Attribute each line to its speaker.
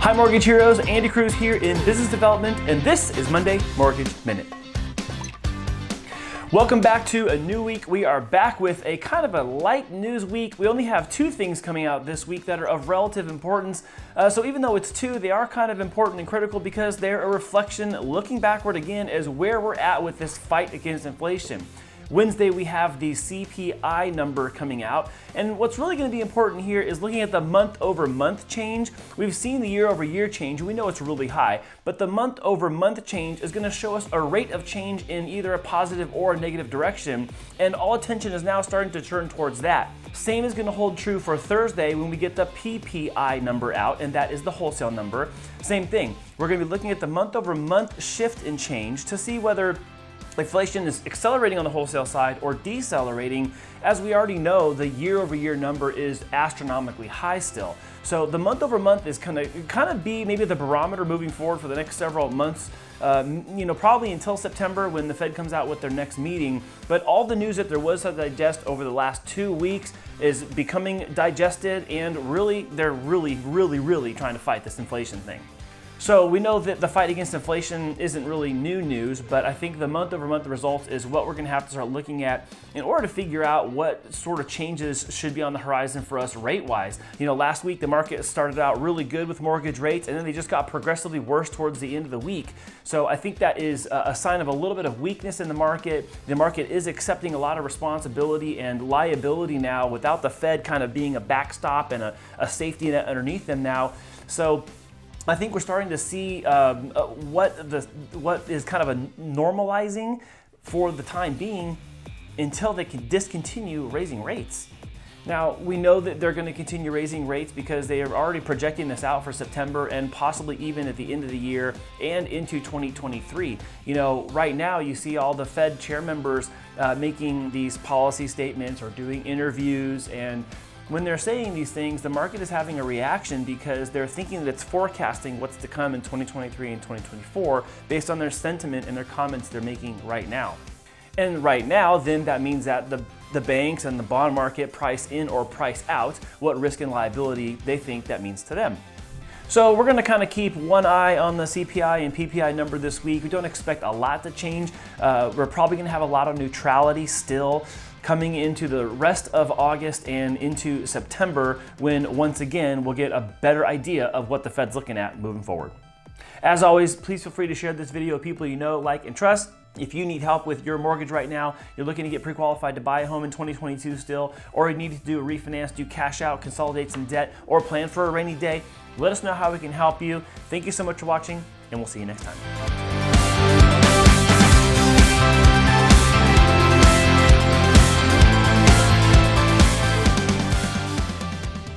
Speaker 1: Hi Mortgage Heroes, Andy Cruz here in Business Development, and this is Monday Mortgage Minute. Welcome back to a new week. We are back with a kind of a light news week. We only have two things coming out this week that are of relative importance. So even though it's two, they are kind of important and critical because they're a reflection, looking backward again, as where we're at with this fight against inflation. Wednesday, we have the CPI number coming out. And what's really going to be important here is looking at the month-over-month change. We've seen the year-over-year change, and we know it's really high, but the month-over-month change is going to show us a rate of change in either a positive or a negative direction, and all attention is now starting to turn towards that. Same is going to hold true for Thursday when we get the PPI number out, and that is the wholesale number. Same thing. We're going to be looking at the month-over-month shift in change to see whether inflation is accelerating on the wholesale side or decelerating. As we already know, the year-over-year number is astronomically high still. So the month-over-month is kind of be maybe the barometer moving forward for the next several months. Probably until September when the Fed comes out with their next meeting. But all the news that there was to digest over the last 2 weeks is becoming digested, and they're really trying to fight this inflation thing. So we know that the fight against inflation isn't really new news, but I think the month-over-month results is what we're going to have to start looking at in order to figure out what sort of changes should be on the horizon for us rate-wise. Last week the market started out really good with mortgage rates, and then they just got progressively worse towards the end of the week. So I think that is a sign of a little bit of weakness in the market. The market is accepting a lot of responsibility and liability now without the Fed kind of being a backstop and a safety net underneath them now. So I think we're starting to see what is kind of a normalizing for the time being until they can discontinue raising rates. Now, we know that they're going to continue raising rates because they are already projecting this out for September and possibly even at the end of the year and into 2023. Right now you see all the Fed chair members making these policy statements or doing interviews, and when they're saying these things, the market is having a reaction because they're thinking that it's forecasting what's to come in 2023 and 2024 based on their sentiment and their comments they're making right now. And right now, then that means that the banks and the bond market price in or price out what risk and liability they think that means to them. So we're going to kind of keep one eye on the CPI and PPI number this week. We don't expect a lot to change. We're probably going to have a lot of neutrality still coming into the rest of August and into September, when once again we'll get a better idea of what the Fed's looking at moving forward. As always, please feel free to share this video with people you know, like, and trust. If you need help with your mortgage right now, you're looking to get pre-qualified to buy a home in 2022 still, or you need to do a refinance, do cash out, consolidate some debt, or plan for a rainy day, let us know how we can help you. Thank you so much for watching, and we'll see you next time.